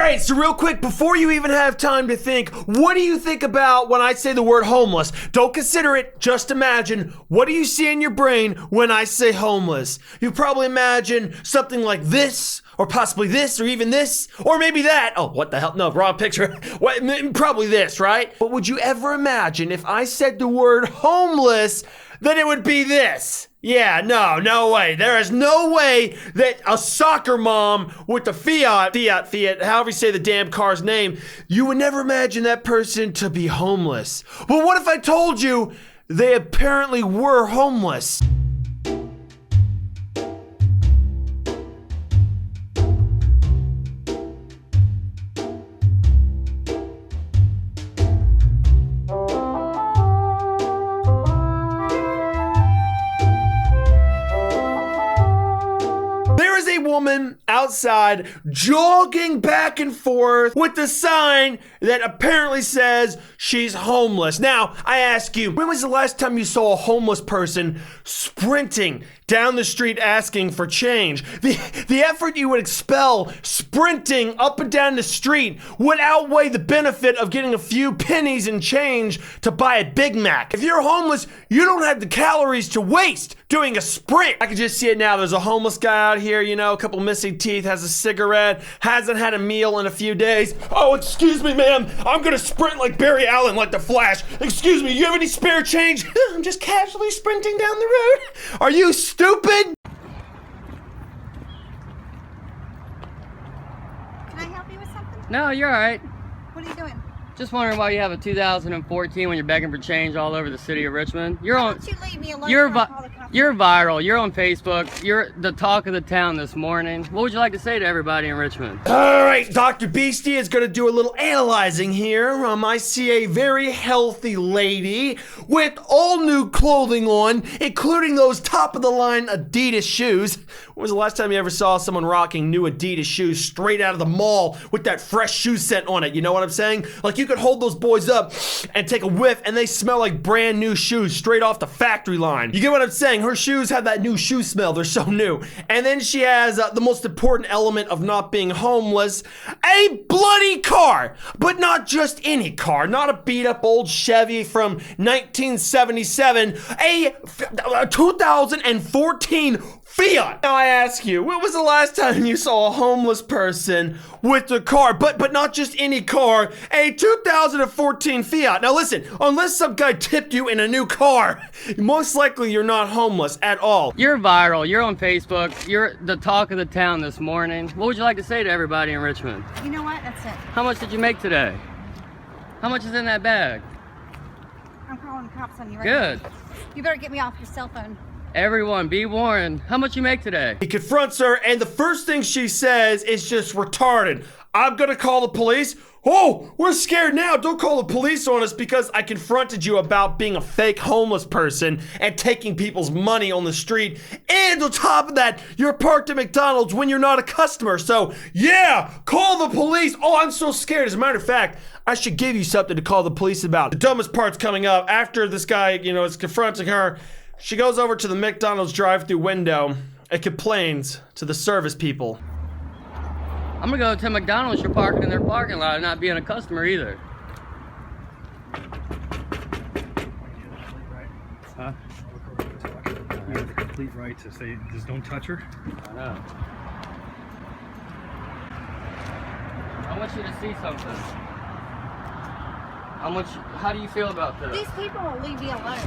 right, so real quick, before you even have time to think, what do you think about when I say the word homeless? Don't consider it, just imagine. What do you see in your brain when I say homeless? You probably imagine something like this, or possibly this, or even this, or maybe that. Oh, what the hell? No, wrong picture. What, probably this, right? But would you ever imagine if I said the word homeless, that it would be this? Yeah, no way. There is no way that a soccer mom with the Fiat, however you say the damn car's name, you would never imagine that person to be homeless. But what if I told you they apparently were homeless? Woman outside jogging back and forth with a sign that apparently says she's homeless. Now, I ask you, when was the last time you saw a homeless person sprinting down the street asking for change? The effort you would expel sprinting up and down the street would outweigh the benefit of getting a few pennies and change to buy a Big Mac. If you're homeless, you don't have the calories to waste doing a sprint. I can just see it now. There's a homeless guy out here, you know, a couple missing teeth, has a cigarette, hasn't had a meal in a few days. Oh, excuse me, ma'am. I'm gonna sprint like Barry Allen, like the Flash. Excuse me, you have any spare change? I'm just casually sprinting down the road. Are you stupid? Can I help you with something? No, you're all right. What are you doing? Just wondering why you have a 2014 when you're begging for change all over the city of Richmond. You're Why on. don't you leave me alone? You're before I call the cops? you're viral. You're on Facebook. You're the talk of the town this morning. What would you like to say to everybody in Richmond? All right, Dr. Beasty is going to do a little analyzing here. I see a very healthy lady with all new clothing on, including those top-of-the-line Adidas shoes. When was the last time you ever saw someone rocking new Adidas shoes straight out of the mall with that fresh shoe scent on it? You know what I'm saying? Like, you could hold those boys up and take a whiff, and they smell like brand new shoes straight off the factory line. You get what I'm saying? Her shoes have that new shoe smell. They're so new. And then she has the most important element of not being homeless, a bloody car. But not just any car. Not a beat-up old Chevy from 1977. A 2014 Fiat. Now I ask you, when was the last time you saw a homeless person with a car? But not just any car, a 2014 Fiat. Now listen, unless some guy tipped you in a new car, most likely you're not homeless at all. You're viral. You're on Facebook. You're the talk of the town this morning. What would you like to say to everybody in Richmond? You know what? That's it. How much did you make today? How much is in that bag? I'm calling the cops on you right Good. now. You better get me off your cell phone. Everyone, be warned. How much you make today? He confronts her, and the first thing she says is just retarded. I'm gonna call the police. Oh, we're scared now. Don't call the police on us because I confronted you about being a fake homeless person and taking people's money on the street. And on top of that, you're parked at McDonald's when you're not a customer. So yeah, call the police. Oh, I'm so scared. As a matter of fact, I should give you something to call the police about. The dumbest part's coming up. After this guy, is confronting her, she goes over to the McDonald's drive-thru window and complains to the service people. I'm gonna go to McDonald's. You're parking in their parking lot and not being a customer either. Huh? You have the complete right to say, just don't touch her. I know. I want you to see something. How do you feel about this? These people will leave me alone.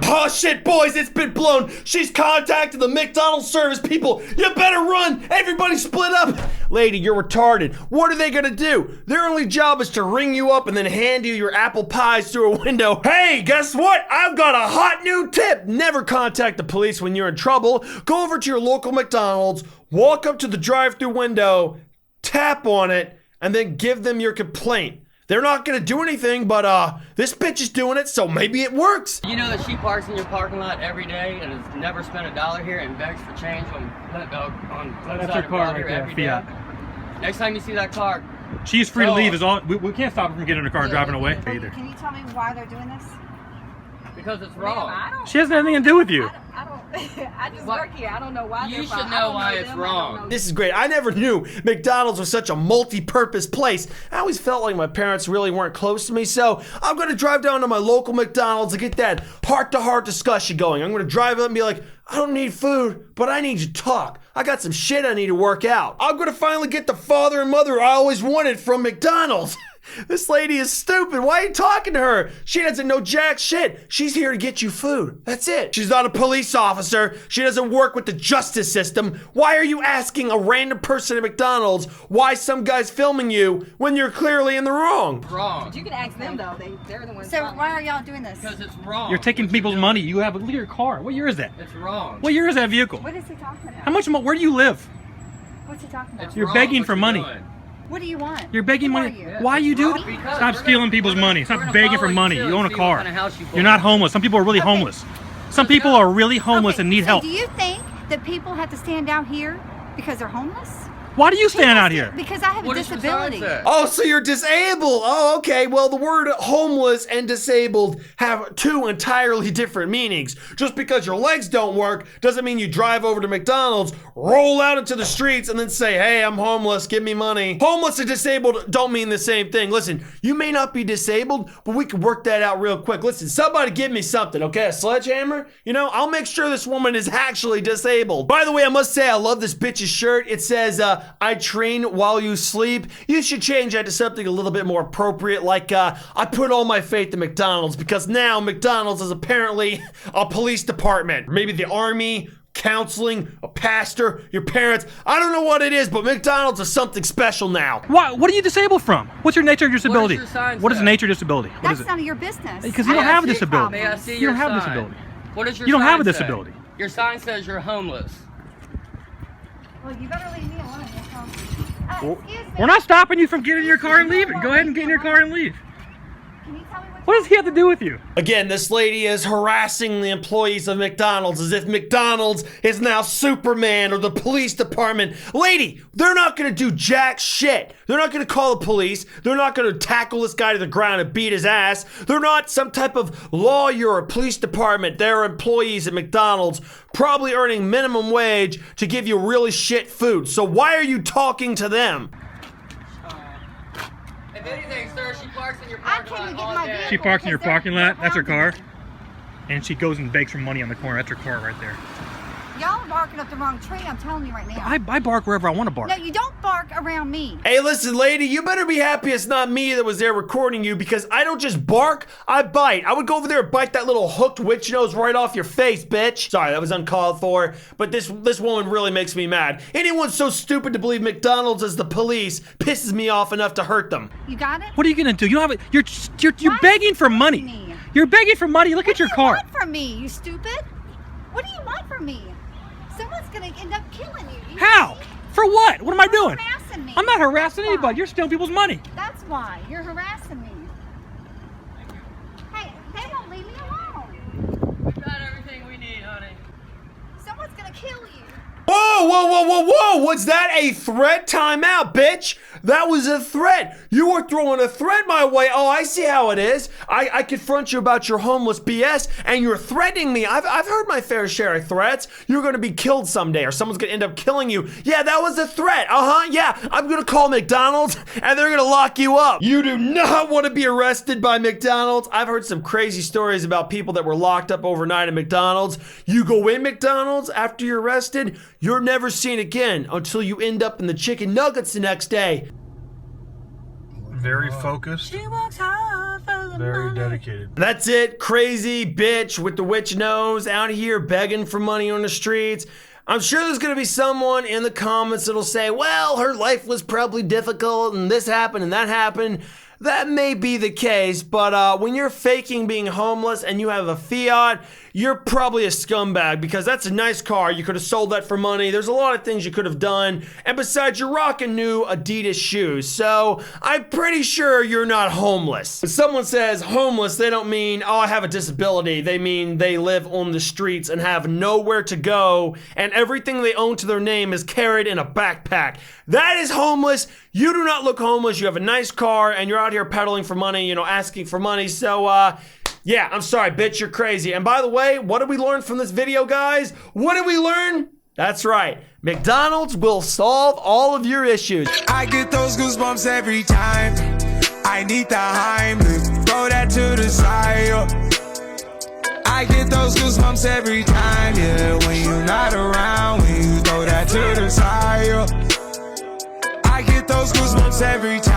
Oh shit, boys, it's been blown. She's contacted the McDonald's service people. You better run. Everybody split up. Lady, you're retarded. What are they gonna do? Their only job is to ring you up and then hand you your apple pies through a window. Hey, guess what? I've got a hot new tip. Never contact the police when you're in trouble. Go over to your local McDonald's, walk up to the drive-thru window, tap on it, and then give them your complaint. They're not gonna do anything, but this bitch is doing it, so maybe it works. You know that she parks in your parking lot every day and has never spent a dollar here and begs for change on That's her car right there, every day. Fiat. Next time you see that car, She's free to leave. Is all. We can't stop her from getting in her car and driving away either. Can you tell me why they're doing this? because it's wrong. I don't, She has nothing to do with you. I I just What? work here. I don't know why. You they're should fine. I know don't why know it's them. I don't wrong. know This is great. I never knew McDonald's was such a multi-purpose place. I always felt like my parents really weren't close to me, so I'm gonna drive down to my local McDonald's and get that heart-to-heart discussion going. I'm gonna drive up and be like, I don't need food, but I need you to talk. I got some shit I need to work out. I'm gonna finally get the father and mother I always wanted from McDonald's. This lady is stupid. Why are you talking to her? She doesn't know jack shit. She's here to get you food. That's it. She's not a police officer. She doesn't work with the justice system. Why are you asking a random person at McDonald's why some guy's filming you when you're clearly in the wrong? Wrong. You can ask them though. They're the ones. So telling why me. are y'all doing this? Because it's wrong. You're taking What people's doing. money. You have look at your car. What year is that? It's wrong. What year is that vehicle? What is he talking about? How much? Where do you live? What's he talking about? It's You're wrong begging what for you're money. doing. What do you want? You're begging Who money. are you? Yeah, Why it's you do wrong it? because Stop we're stealing gonna- people's we're gonna- money. we're Stop gonna begging for follow money. too You and own a see what car. kind of house you pull You're not up. homeless. Some people are really Okay. homeless. Some people are really homeless Okay, and need so help. Do you think that people have to stand out here because they're homeless? Why do you stand People out here? Because I have What a does your disability. sign say? Oh, so you're disabled. Oh, okay. Well, the word homeless and disabled have two entirely different meanings. Just because your legs don't work doesn't mean you drive over to McDonald's, roll out into the streets, and then say, hey, I'm homeless, give me money. Homeless and disabled don't mean the same thing. Listen, you may not be disabled, but we can work that out real quick. Listen, somebody give me something, okay? A sledgehammer? You know, I'll make sure this woman is actually disabled. By the way, I must say, I love this bitch's shirt. It says, I train while you sleep. You should change that to something a little bit more appropriate, like I put all my faith in McDonald's because now McDonald's is apparently a police department. Maybe the army, counseling, a pastor, your parents. I don't know what it is, but McDonald's is something special now. What are you disabled from? What's your nature of disability? your sign What is say? the nature of disability? What is That's it? none of your business. Because you I don't have a see disability. May I problems. see You your don't have a sign? disability. What does your You don't have a sign say? disability. Your sign says you're homeless. Well, you better leave me alone. Excuse me. We're not stopping you from getting in your car and leaving. Go ahead and get in your car and leave. Can you tell me What does he have to do with you? Again, this lady is harassing the employees of McDonald's as if McDonald's is now Superman or the police department. Lady, they're not gonna do jack shit. They're not gonna call the police. They're not gonna tackle this guy to the ground and beat his ass. They're not some type of lawyer or police department. They're employees at McDonald's, probably earning minimum wage to give you really shit food. So why are you talking to them? If anything, sir, she parks in your I parking can't even lot get all my day. vehicle. She parks in your Because they're- parking lot. they're That's her car. hounding And she goes and begs for money on the corner. That's her car right there. me. Y'all are barking up the wrong tree. I'm telling you right now. I bark wherever I want to bark. No, you don't bark around me. Hey, listen, lady, you better be happy it's not me that was there recording you because I don't just bark, I bite. I would go over there and bite that little hooked witch nose right off your face, bitch. Sorry, that was uncalled for, but this woman really makes me mad. Anyone so stupid to believe McDonald's is the police pisses me off enough to hurt them. You got it? What are you gonna do? You don't have it. You're Why begging for are you money. me? You're begging for money. Look at your car. What do you want from me, you stupid? What do you want from me? Someone's gonna end up killing you. You How? see? For what? What am I You're doing? harassing me. I'm not harassing That's anybody. why. You're stealing people's money. That's why. You're harassing me. Hey, they won't leave me alone. We got everything we need, honey. Someone's gonna kill you. Whoa, whoa, whoa, whoa, whoa! Was that a threat? Time out, bitch! That was a threat! You were throwing a threat my way. Oh, I see how it is. I confront you about your homeless BS, and you're threatening me. I've heard my fair share of threats. You're gonna be killed someday, or someone's gonna end up killing you. Yeah, that was a threat. Yeah, I'm gonna call McDonald's, and they're gonna lock you up. You do not want to be arrested by McDonald's. I've heard some crazy stories about people that were locked up overnight at McDonald's. You go in McDonald's after you're arrested, you're never seen again until you end up in the chicken nuggets the next day. Very focused, very dedicated. That's it. Crazy bitch with the witch nose out here begging for money on the streets. I'm sure there's going to be someone in the comments that'll say, well, her life was probably difficult and this happened and that happened. That may be the case, but when you're faking being homeless and you have a Fiat, you're probably a scumbag because that's a nice car. You could have sold that for money. There's a lot of things you could have done. And besides, you're rocking new Adidas shoes. So I'm pretty sure you're not homeless. When someone says homeless, they don't mean, oh, I have a disability. They mean they live on the streets and have nowhere to go. And everything they own to their name is carried in a backpack. That is homeless. You do not look homeless. You have a nice car and you're out here peddling for money, asking for money. So, Yeah, I'm sorry, bitch, you're crazy. And by the way, what did we learn from this video, guys? What did we learn? That's right. McDonald's will solve all of your issues. I get those goosebumps every time. I need the Heimlich, throw that to the side. I get those goosebumps every time, yeah. When you're not around, when you throw that to the side. I get those goosebumps every time.